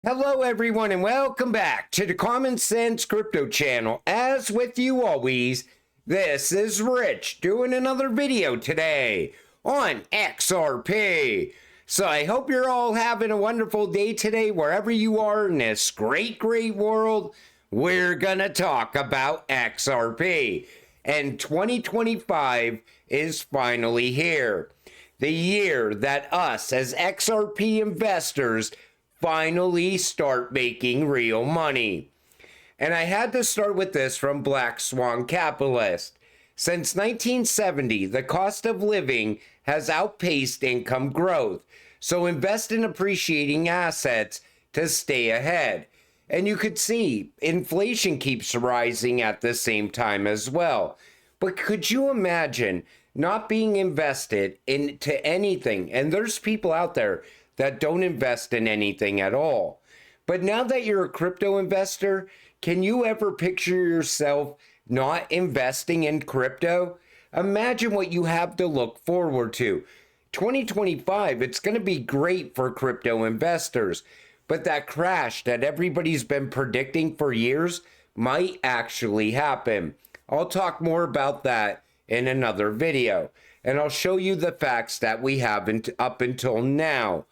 Hello everyone and welcome back to the Common Sense Crypto channel. As with you always, this is Rich doing another video today on XRP. So I hope you're all having a wonderful day today wherever you are in this great world. We're gonna talk about XRP, and 2025 is finally here. The year that us as XRP investors finally start making real money. And I had to start with this from Black Swan Capitalist. Since 1970, the cost of living has outpaced income growth, so invest in appreciating assets to stay ahead. And you could see inflation keeps rising at the same time as well. But could you imagine not being invested into anything? And there's people out there that don't invest in anything at all. But now that you're a crypto investor, can you ever picture yourself not investing in crypto? Imagine what you have to look forward to. 2025, it's going to be great for crypto investors, but that crash that everybody's been predicting for years might actually happen. I'll talk more about that in another video, and I'll show you the facts that we have up until now.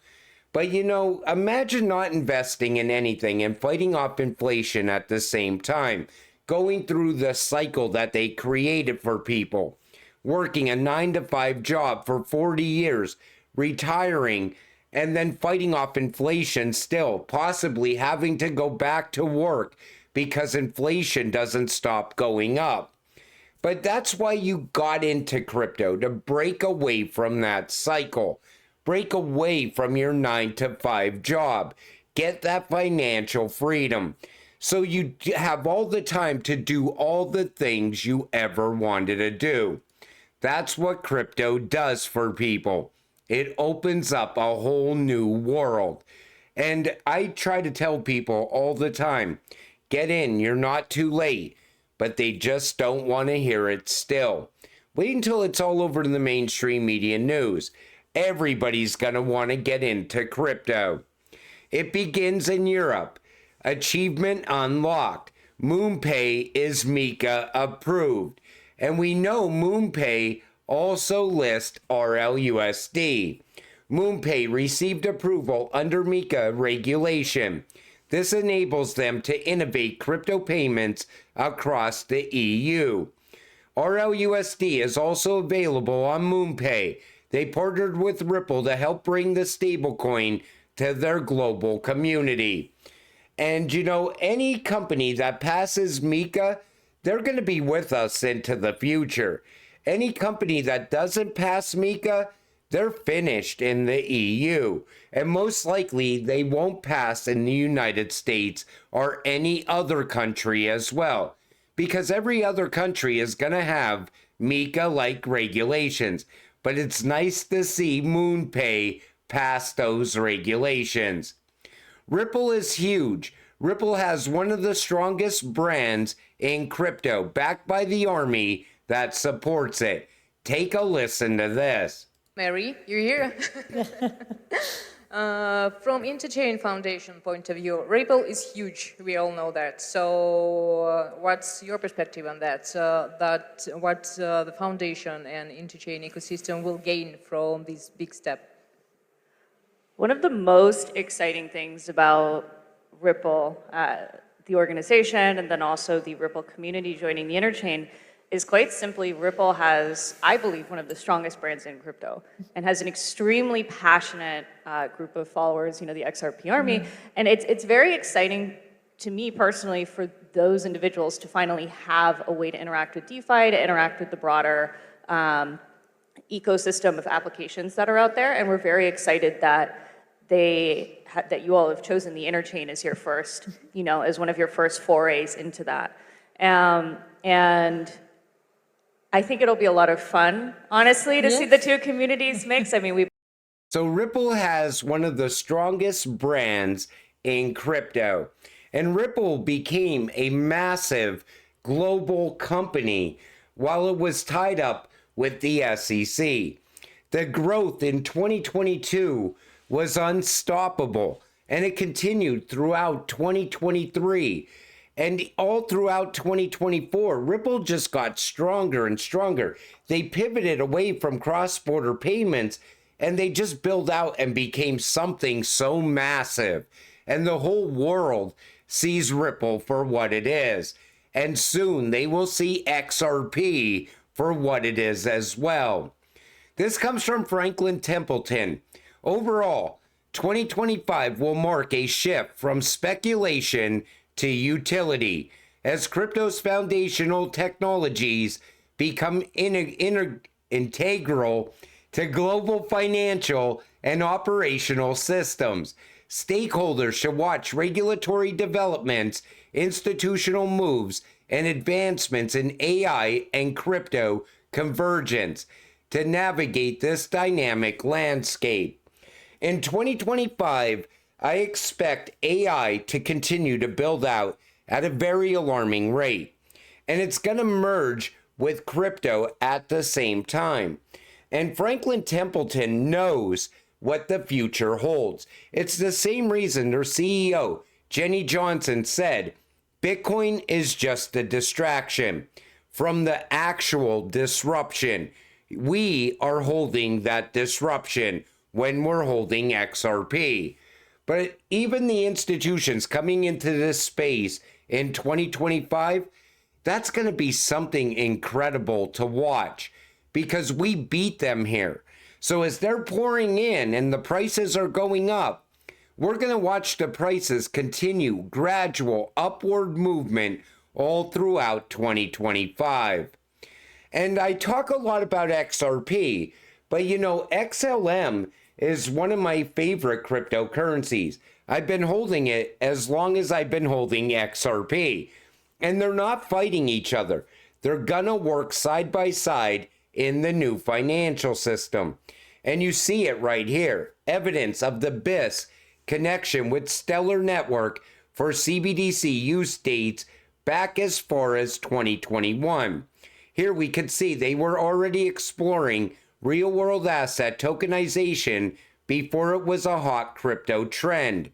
But you know, imagine not investing in anything and fighting off inflation at the same time, going through the cycle that they created for people, working a 9-to-5 job for 40 years, retiring, and then fighting off inflation still, possibly having to go back to work because inflation doesn't stop going up. But that's why you got into crypto, to break away from that cycle. Break away from your 9-to-5 job. Get that financial freedom so you have all the time to do all the things you ever wanted to do. That's what crypto does for people. It opens up a whole new world. And I try to tell people all the time, get in, you're not too late. But they just don't want to hear it still. Wait until it's all over the mainstream media news. Everybody's going to want to get into crypto. It begins in Europe. Achievement unlocked. MoonPay is MiCA approved. And we know MoonPay also lists RLUSD. MoonPay received approval under MiCA regulation. This enables them to innovate crypto payments across the EU. RLUSD is also available on MoonPay. They partnered with Ripple to help bring the stablecoin to their global community. And you know, any company that passes MiCA, they're going to be with us into the future. Any company that doesn't pass MiCA, they're finished in the EU. And most likely they won't pass in the United States or any other country as well. Because every other country is going to have MiCA-like regulations. But it's nice to see MoonPay pass those regulations. Ripple is huge. Ripple has one of the strongest brands in crypto, backed by the army that supports it. Take a listen to this. Mary, you're here. From Interchain Foundation point of view, Ripple is huge. We all know that. So, what's your perspective on that? What the foundation and Interchain ecosystem will gain from this big step? One of the most exciting things about Ripple, the organization, and then also the Ripple community joining the Interchain, is quite simply Ripple has, I believe, one of the strongest brands in crypto and has an extremely passionate group of followers, you know, the XRP army. And it's very exciting to me personally for those individuals to finally have a way to interact with DeFi, to interact with the broader ecosystem of applications that are out there. And we're very excited that that you all have chosen the Interchain as your first, you know, as one of your first forays into that. And I think it'll be a lot of fun, honestly, to see the two communities mix. I mean, So Ripple has one of the strongest brands in crypto. And Ripple became a massive global company while it was tied up with the SEC. The growth in 2022 was unstoppable. And it continued throughout 2023. And all throughout 2024, Ripple just got stronger and stronger. They pivoted away from cross-border payments, and they just built out and became something so massive. And the whole world sees Ripple for what it is. And soon they will see XRP for what it is as well. This comes from Franklin Templeton. Overall, 2025 will mark a shift from speculation to utility as crypto's foundational technologies become integral to global financial and operational systems. Stakeholders should watch regulatory developments, institutional moves, and advancements in AI and crypto convergence to navigate this dynamic landscape. In 2025, I expect AI to continue to build out at a very alarming rate, and it's going to merge with crypto at the same time. And Franklin Templeton knows what the future holds. It's the same reason their CEO, Jenny Johnson, said Bitcoin is just a distraction from the actual disruption. We are holding that disruption when we're holding XRP. But even the institutions coming into this space in 2025, that's going to be something incredible to watch because we beat them here. So as they're pouring in and the prices are going up, we're going to watch the prices continue gradual upward movement all throughout 2025. And I talk a lot about XRP, but you know, XLM is one of my favorite cryptocurrencies. I've been holding it as long as I've been holding XRP. And they're not fighting each other. They're gonna work side by side in the new financial system. And you see it right here. Evidence of the BIS connection with Stellar Network for CBDC use dates back as far as 2021. Here we can see they were already exploring real-world asset tokenization before it was a hot crypto trend.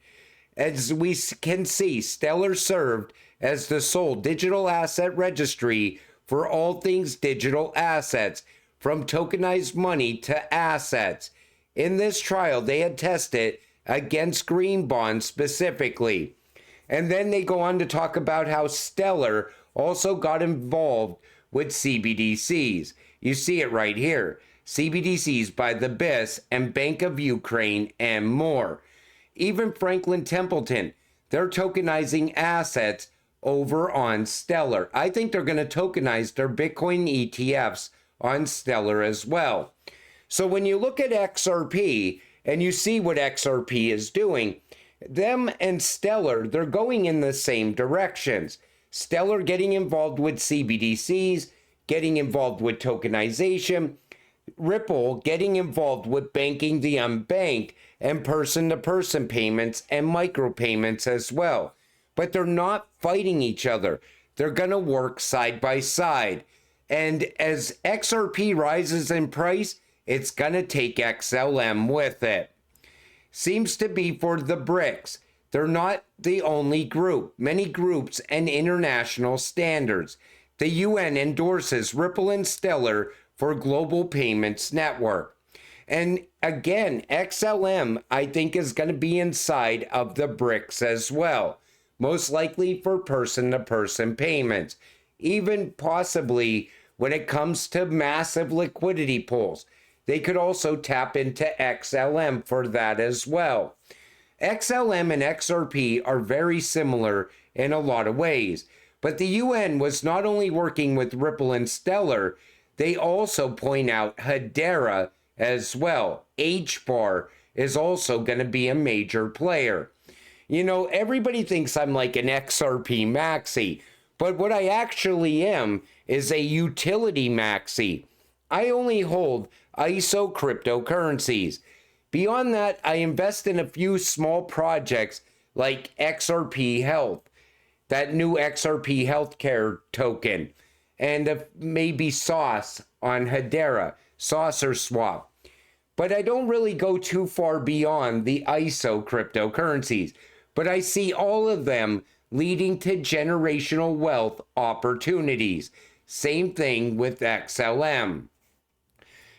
As we can see, Stellar served as the sole digital asset registry for all things digital assets, from tokenized money to assets. In this trial, they had tested against green bonds specifically. And then they go on to talk about how Stellar also got involved with CBDCs. You see it right here. CBDCs by the BIS and Bank of Ukraine and more. Even Franklin Templeton, they're tokenizing assets over on Stellar. I think they're going to tokenize their Bitcoin ETFs on Stellar as well. So when you look at XRP and you see what XRP is doing, them and Stellar, they're going in the same directions. Stellar getting involved with CBDCs, getting involved with tokenization, Ripple getting involved with banking the unbanked and person-to-person payments and micropayments as well. But they're not fighting each other. They're going to work side by side. And as XRP rises in price, it's going to take XLM with it. Seems to be for the BRICS. They're not the only group. Many groups and international standards. The UN endorses Ripple and Stellar for Global Payments Network. And again, XLM, I think, is going to be inside of the BRICS as well. Most likely for person-to-person payments. Even possibly when it comes to massive liquidity pools. They could also tap into XLM for that as well. XLM and XRP are very similar in a lot of ways. But the UN was not only working with Ripple and Stellar, they also point out Hedera as well. HBAR is also going to be a major player. You know, everybody thinks I'm like an XRP maxi, but what I actually am is a utility maxi. I only hold ISO cryptocurrencies. Beyond that, I invest in a few small projects like XRP Health, that new XRP healthcare token, and maybe Sauce on Hedera, Saucer Swap. But I don't really go too far beyond the ISO cryptocurrencies, but I see all of them leading to generational wealth opportunities. Same thing with XLM.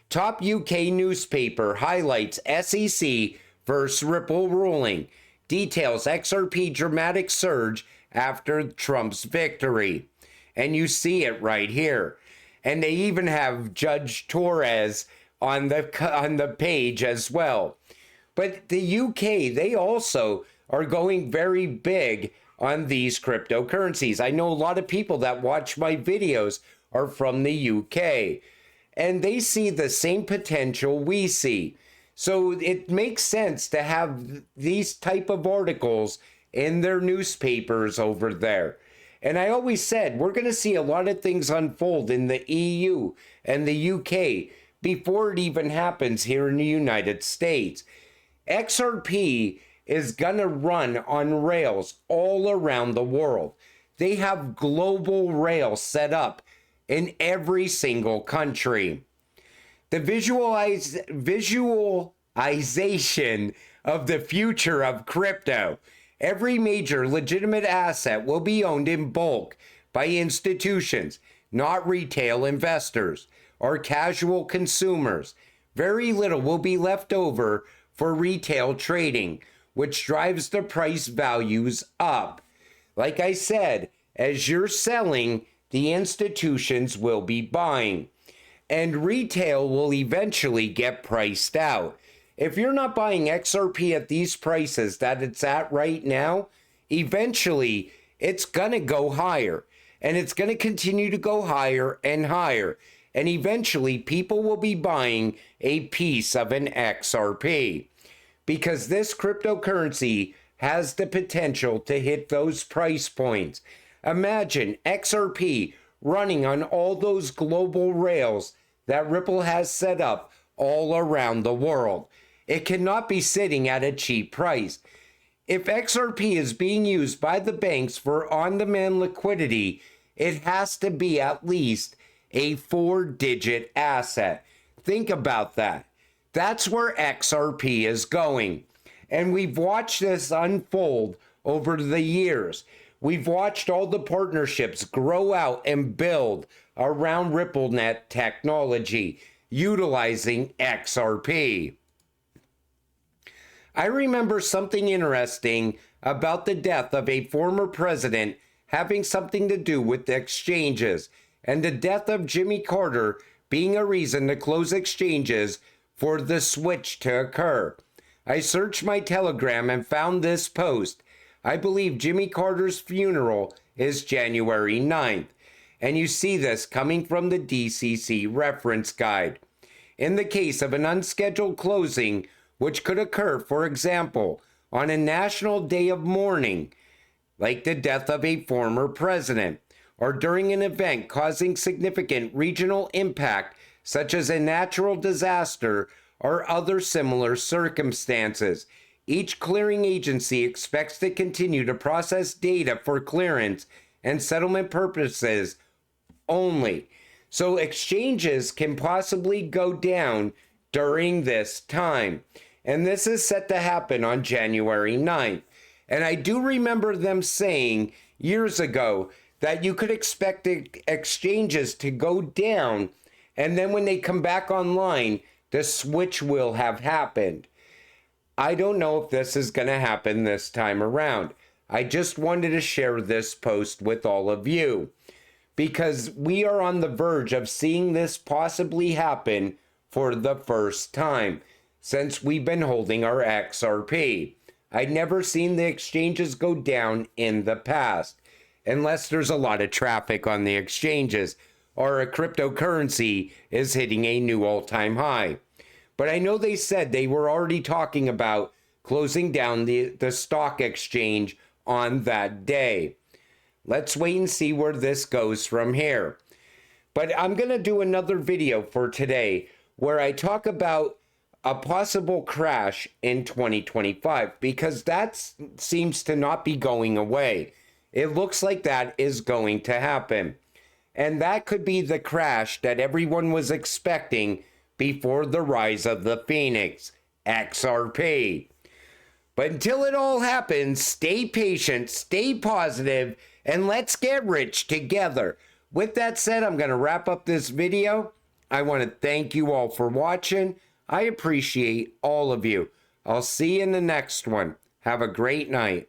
Top UK newspaper highlights SEC versus Ripple ruling. Details XRP dramatic surge after Trump's victory. And you see it right here. And they even have Judge Torres on the page as well. But the UK, they also are going very big on these cryptocurrencies. I know a lot of people that watch my videos are from the UK, and they see the same potential we see. So it makes sense to have these type of articles in their newspapers over there. And I always said, we're going to see a lot of things unfold in the EU and the UK before it even happens here in the United States. XRP is going to run on rails all around the world. They have global rails set up in every single country. The visualization of the future of crypto. Every major legitimate asset will be owned in bulk by institutions, not retail investors or casual consumers. Very little will be left over for retail trading, which drives the price values up. Like I said, as you're selling, the institutions will be buying, and retail will eventually get priced out. If you're not buying XRP at these prices that it's at right now, eventually it's gonna go higher, and it's gonna continue to go higher and higher, and eventually people will be buying a piece of an XRP, because this cryptocurrency has the potential to hit those price points. Imagine XRP running on all those global rails that Ripple has set up all around the world. It cannot be sitting at a cheap price. If XRP is being used by the banks for on-demand liquidity, it has to be at least a 4-digit asset. Think about that. That's where XRP is going. And we've watched this unfold over the years. We've watched all the partnerships grow out and build around RippleNet technology, utilizing XRP. I remember something interesting about the death of a former president having something to do with the exchanges, and the death of Jimmy Carter being a reason to close exchanges for the switch to occur. I searched my Telegram and found this post. I believe Jimmy Carter's funeral is January 9th, and you see this coming from the DCC reference guide. In the case of an unscheduled closing, which could occur, for example, on a national day of mourning, like the death of a former president, or during an event causing significant regional impact, such as a natural disaster or other similar circumstances. Each clearing agency expects to continue to process data for clearance and settlement purposes only. So exchanges can possibly go down during this time. And this is set to happen on January 9th. And I do remember them saying years ago that you could expect the exchanges to go down, and then when they come back online, the switch will have happened. I don't know if this is going to happen this time around. I just wanted to share this post with all of you, because we are on the verge of seeing this possibly happen for the first time since we've been holding our XRP. I'd never seen the exchanges go down in the past, unless there's a lot of traffic on the exchanges or a cryptocurrency is hitting a new all-time high. But I know they said they were already talking about closing down the stock exchange on that day. Let's wait and see where this goes from here. But I'm going to do another video for today where I talk about a possible crash in 2025, because that seems to not be going away. It looks like that is going to happen. And that could be the crash that everyone was expecting before the rise of the Phoenix, XRP. But until it all happens, stay patient, stay positive, and let's get rich together. With that said, I'm going to wrap up this video. I want to thank you all for watching. I appreciate all of you. I'll see you in the next one. Have a great night.